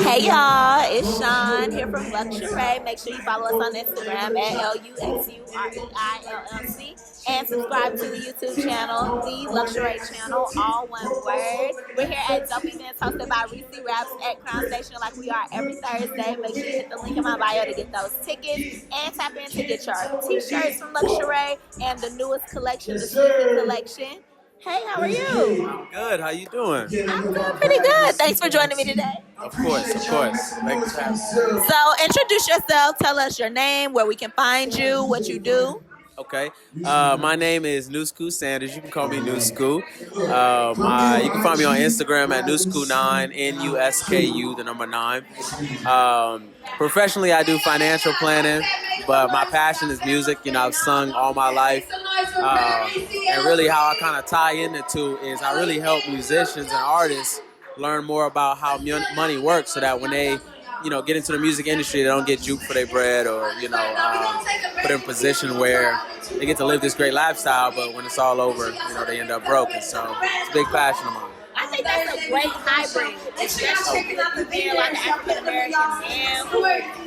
Hey y'all, it's Shon here from Luxurei. Make sure you follow us on Instagram at LUXUREILLC and subscribe to the YouTube channel, the Luxurei Channel, all one word. We're here at DOAP Events hosted by ReeCee Raps at Crown Station like we are every Thursday. Make sure you hit the link in my bio to get those tickets and tap in to get your t-shirts from Luxurei and the newest collection, the season collection. Hey, how are you? I'm good. How you doing? I'm doing pretty good. Thanks for joining me today. Of course, of course. Thanks for having me. So, introduce yourself. Tell us your name, where we can find you, what you do. Okay. My name is Nusku Sanders. You can call me Nusku. You can find me on Instagram at Nusku9, Nusku, the number 9. Professionally, I do financial planning, but my passion is music. You know, I've sung all my life. And really how I kind of tie in the two is I really help musicians and artists learn more about how money works so that when they get into the music industry, they don't get duped for their bread or, put in a position where they get to live this great lifestyle, but when it's all over, they end up broke. And so it's a big passion of mine. I think that's a great hybrid, especially with being like an African American man who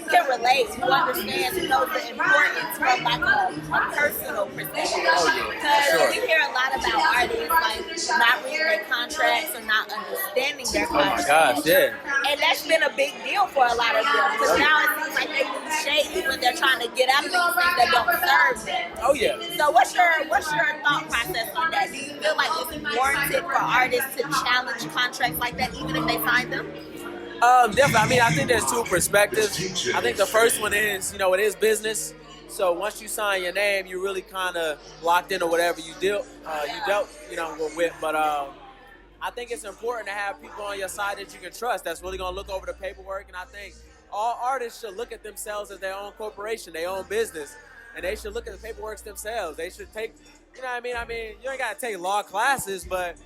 can relate, who understands, who knows the importance from like a personal perspective. Because we hear a lot about artists like not reading their contracts or not understanding their contracts. Oh my gosh, yeah. And that's been a big deal for a lot of them. Because now it seems like they lose shady when they're trying to get out of these things that don't serve them. Oh yeah. So what's your thought process on that? Do you feel like it's warranted for artists to challenge contracts like that even if they sign them? Definitely. I mean, I think there's two perspectives. I think the first one is, it is business. So once you sign your name, you're really kind of locked into whatever you dealt, with. But I think it's important to have people on your side that you can trust that's really going to look over the paperwork. And I think all artists should look at themselves as their own corporation, their own business. And they should look at the paperwork themselves. They should take, you know what I mean? I mean, you ain't got to take law classes, but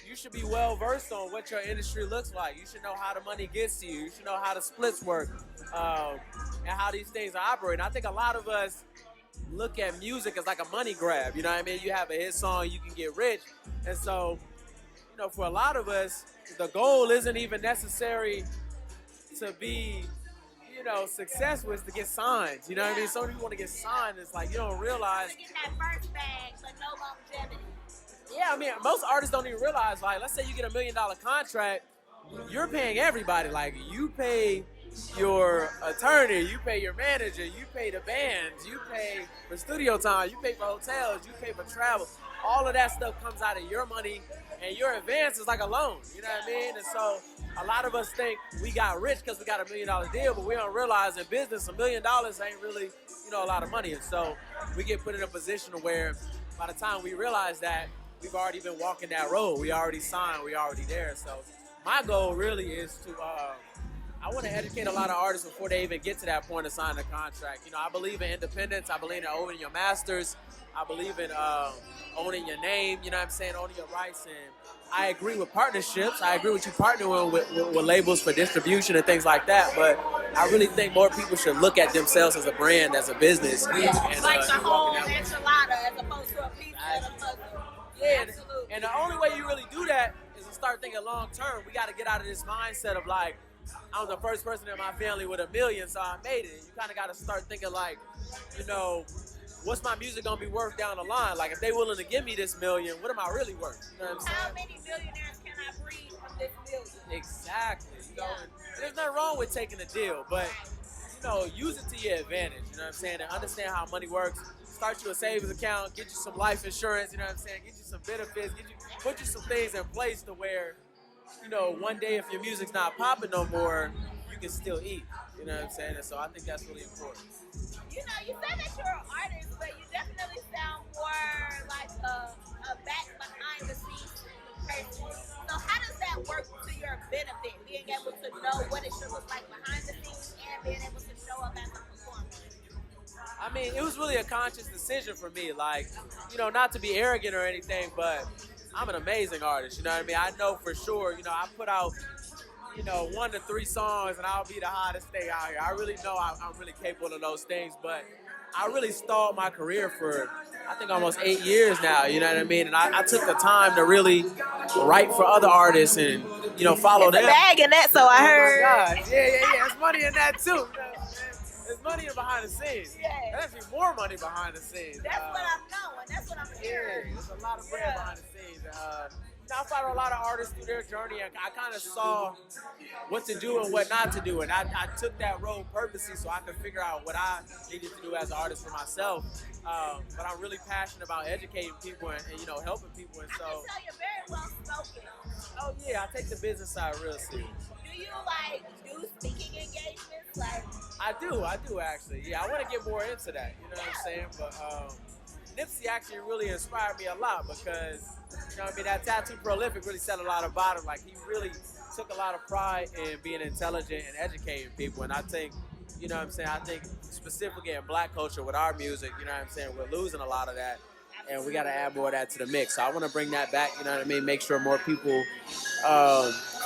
you should be well versed on what your industry looks like. You should know how the money gets to you. You should know how the splits work and how these things are operating. I think a lot of us look at music as like a money grab. You know what I mean? You have a hit song, you can get rich. And so, for a lot of us, the goal isn't even necessary to be, successful is to get signed. You know what I mean? So many people want to get signed. It's like you don't realize. To get that first bag, but no longevity. Yeah, I mean, most artists don't even realize, like, let's say you get $1 million contract, you're paying everybody. Like, you pay your attorney, you pay your manager, you pay the bands, you pay for studio time, you pay for hotels, you pay for travel. All of that stuff comes out of your money, and your advance is like a loan. You know what I mean? And so a lot of us think we got rich because we got $1 million deal, but we don't realize in business $1 million ain't really, a lot of money. And so we get put in a position where by the time we realize that, we've already been walking that road. We already signed. We already there. So my goal really is to, I want to educate a lot of artists before they even get to that point of signing a contract. I believe in independence. I believe in owning your masters. I believe in owning your name, owning your rights. And I agree with partnerships. I agree with you partnering with labels for distribution and things like that. But I really think more people should look at themselves as a brand, as a business. And, like the whole enchilada as opposed to a piece of the puzzle. Yeah, and the only way you really do that is to start thinking long term. We got to get out of this mindset of like, I'm the first person in my family with $1 million, so I made it. You kind of got to start thinking like, what's my music gonna be worth down the line? Like, if they willing to give me this $1 million, what am I really worth? You know what I'm saying? How many millionaires can I breed from this $1 million? Exactly. And there's nothing wrong with taking a deal, but use it to your advantage. You know what I'm saying? And understand how money works. Start you a savings account, get you some life insurance, you know what I'm saying? Get you some benefits, put you some things in place to where, one day if your music's not popping no more, you can still eat. You know what I'm saying? And so I think that's really important. You said that you're an artist, but you definitely sound more like a back behind the scenes person. So how does that work to your benefit? Being able to know what it should look like behind the scenes and being able to show up as a performer. I mean, it was really a conscious decision for me. Like, not to be arrogant or anything, but I'm an amazing artist. You know what I mean? I know for sure, I put out, 1 to 3 songs and I'll be the hottest thing out here. I really know I'm really capable of those things, but I really stalled my career for, I think, almost 8 years now, you know what I mean? And I took the time to really write for other artists and, follow them. It's a bag in that, so I heard. Oh my gosh. Yeah. money in that too. You know what I'm saying? There's money in behind the scenes. Yeah. There's actually more money behind the scenes. That's what I'm knowing. That's what I'm hearing. Yeah, there's a lot of bread behind the scenes. I follow a lot of artists through their journey, and I kind of saw what to do and what not to do, and I took that road purposely so I could figure out what I needed to do as an artist for myself. But I'm really passionate about educating people and you know, helping people. And so, I can tell you're very well spoken. oh yeah, I take the business side real serious. Do you like do speaking engagements? Like I do actually. Yeah, I want to get more into that. You know what I'm saying? But Nipsey actually really inspired me a lot because, you know what I mean, that Tattoo Prolific really said a lot about him. Like, he really took a lot of pride in being intelligent and educating people. And I think, you know what I'm saying, I think specifically in black culture with our music, you know what I'm saying, we're losing a lot of that. And we got to add more of that to the mix. So I want to bring that back, you know what I mean, make sure more people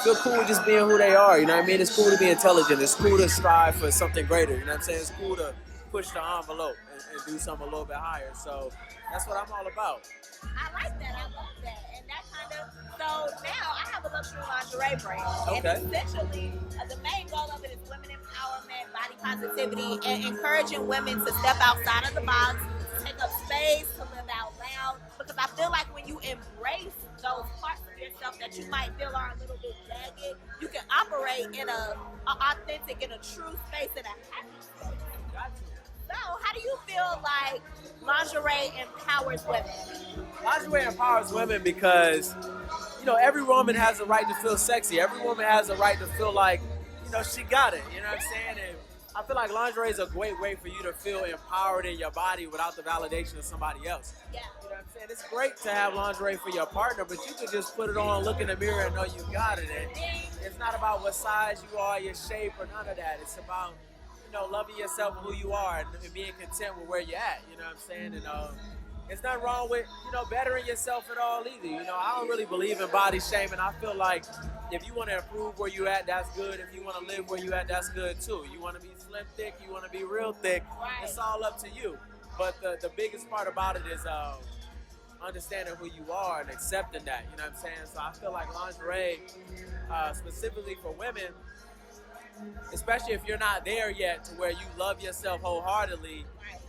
feel cool with just being who they are, you know what I mean? It's cool to be intelligent. It's cool to strive for something greater, you know what I'm saying? It's cool to push the envelope and do something a little bit higher. So that's what I'm all about. I like that. I love that. And that kind of, so now I have a luxury lingerie brand. Okay. And essentially, the main goal of it is women empowerment, body positivity, and encouraging women to step outside of the box, to take up space, to live out loud. Because I feel like when you embrace those parts of yourself that you might feel are a little bit jagged, you can operate in a authentic, in a true space, in a happy space. So, how do you feel like lingerie empowers women? Lingerie empowers women because, you know, every woman has a right to feel sexy. Every woman has a right to feel like, you know, she got it. You know what I'm saying? And I feel like lingerie is a great way for you to feel empowered in your body without the validation of somebody else. Yeah. You know what I'm saying? It's great to have lingerie for your partner, but you can just put it on, look in the mirror, and know you got it. And it's not about what size you are, your shape, or none of that. It's about, you know, loving yourself who you are and being content with where you're at. You know what I'm saying? And it's nothing wrong with, you know, bettering yourself at all either. You know, I don't really believe in body shaming. I feel like if you want to improve where you at, that's good. If you want to live where you at, that's good too. You want to be slim thick, you want to be real thick, it's all up to you. But the biggest part about it is understanding who you are and accepting that, you know what I'm saying? So I feel like lingerie, specifically for women, especially if you're not there yet to where you love yourself wholeheartedly,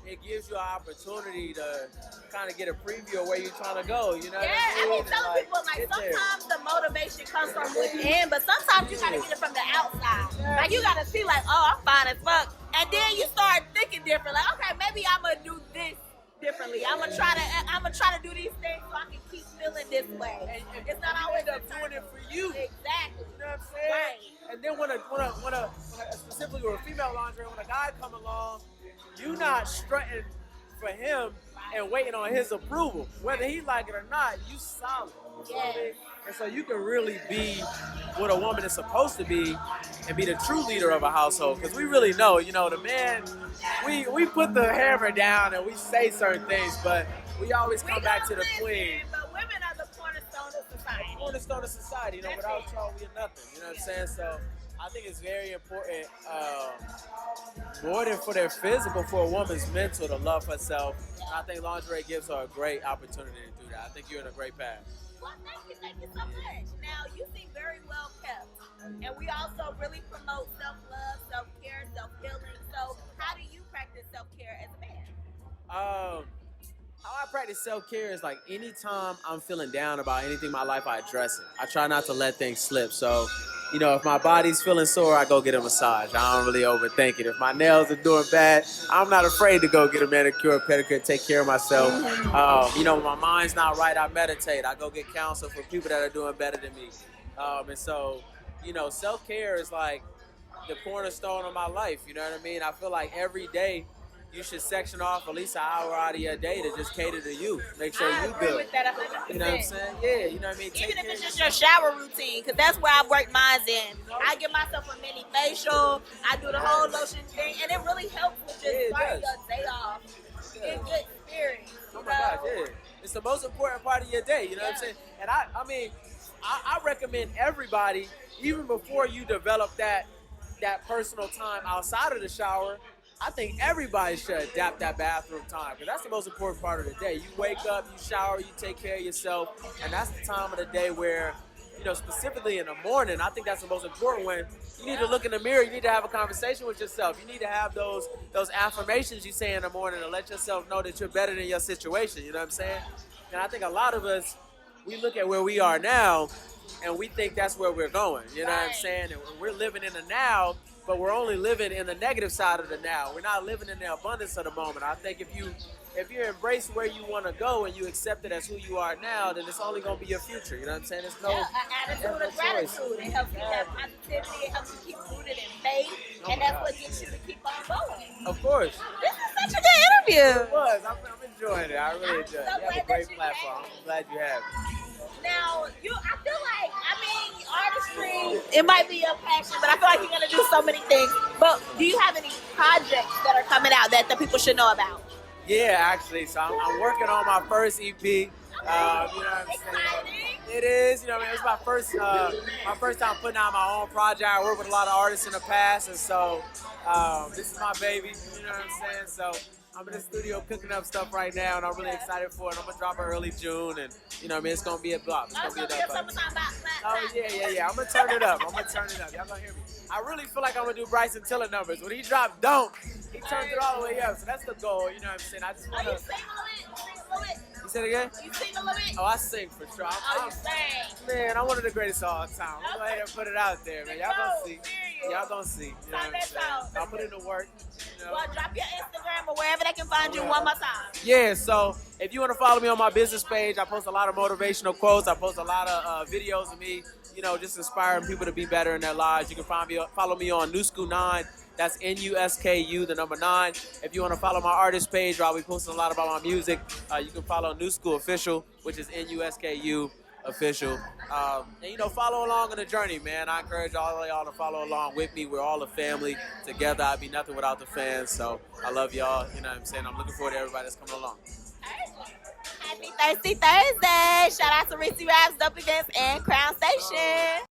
it gives you an opportunity to kind of get a preview of where you're trying to go, you know what I mean? I be telling people, like, sometimes the motivation comes from within, but sometimes you gotta get it from the outside. Like, you gotta see, like, oh, I'm fine as fuck. And then you start thinking different, like, okay, maybe I'm gonna do this differently. I'm gonna try to do these things so I can keep feeling this way. And it's not always end up doing it for you. Exactly. You know what I'm saying? Right. And then when specifically with a female lingerie, when a guy come along, you not strutting for him and waiting on his approval. Whether he like it or not, you solid. You know what I mean? And so you can really be what a woman is supposed to be and be the true leader of a household. Because we really know, you know, the man, we put the hammer down and we say certain things, but we always come back to the queen. But women are the cornerstone of society. Cornerstone of society. You know, without y'all, we are nothing. You know what I'm saying? So I think it's very important, more than for their physical, for a woman's mental to love herself. And I think lingerie gives her a great opportunity to do that. I think you're in a great path. Well, thank you so much. Now, you seem very well kept. And we also really promote self-love, self-care, self-healing. So how do you practice self-care as a man? How I practice self-care is like anytime I'm feeling down about anything in my life, I address it. I try not to let things slip. So, you know, if my body's feeling sore, I go get a massage. I don't really overthink it. If my nails are doing bad, I'm not afraid to go get a manicure, pedicure, take care of myself. You know, when my mind's not right, I meditate. I go get counsel for people that are doing better than me. And so, you know, self-care is like the cornerstone of my life. You know what I mean? I feel like every day you should section off at least an hour out of your day to just cater to you. Make sure you good. I agree with that 100%. You know what I'm saying? Yeah, you know what I mean? Even if it's just your shower routine, because that's where I work mine in. I give myself a mini facial, I do the whole lotion thing, and it really helps with just starting your day off in good spirits. Oh my gosh, yeah. It's the most important part of your day, you know what I'm saying? And I mean, I recommend everybody, even before you develop that personal time outside of the shower, I think everybody should adapt that bathroom time, because that's the most important part of the day. You wake up, you shower, you take care of yourself, and that's the time of the day where, you specifically in the morning, I think that's the most important one. You need to look in the mirror. You need to have a conversation with yourself. You need to have those affirmations you say in the morning to let yourself know that you're better than your situation. You know what I'm saying? And I think a lot of us, we look at where we are now, and we think that's where we're going. You know what I'm saying? And we're living in the now, but we're only living in the negative side of the now. We're not living in the abundance of the moment. I think if you embrace where you want to go and you accept it as who you are now, then it's only going to be your future. You know what I'm saying? There's no an attitude of gratitude. It helps you have positivity. It helps you keep rooted in faith, and that's what gets you to keep on going. Of course. This is such a good interview. It was. I'm enjoying it. I really enjoy it. You have a great platform. I'm glad you have it. Now, I feel like, artistry, it might be your passion, but I feel like you're going to do so many things. But do you have any projects that are coming out that the people should know about? Yeah, actually. So I'm working on my first EP. You know what I'm saying? It is. You know, it's my first time putting out my own project. I worked with a lot of artists in the past, and so this is my baby. You know what I'm saying? So I'm in the studio cooking up stuff right now, and I'm really excited for it. I'm gonna drop it early June, and it's gonna be a bop. It's gonna be a dope. Oh yeah. I'm gonna turn it up. Y'all gonna hear me. I really feel like I'm gonna do Bryson Tiller numbers. When he dropped "Don't," he turned it all the way up. So that's the goal. You know what I'm saying? I just wanna. You sing a little bit. You said it again? You sing a little bit. Oh, I sing for sure. You sing. Man, I'm one of the greatest of all time. I'm gonna go ahead and put it out there, man. Y'all gonna see. Y'all gonna see. You know what I'm saying? I'll put in the work. Well, drop your Instagram or wherever they can find you one more time. Yeah, so if you want to follow me on my business page, I post a lot of motivational quotes. I post a lot of videos of me, just inspiring people to be better in their lives. You can follow me on Nusku9. That's NUSKU, the number 9. If you want to follow my artist page, where I'll be posting a lot about my music, you can follow Nusku Official, which is NUSKU Official. And follow along on the journey, man. I encourage all of y'all to follow along with me. We're all a family together. I'd be nothing without the fans. So I love y'all. You know what I'm saying? I'm looking forward to everybody that's coming along. Happy Thirsty Thursday. Shout out to ReeCee Raps, DOAP Events, and Crown Station.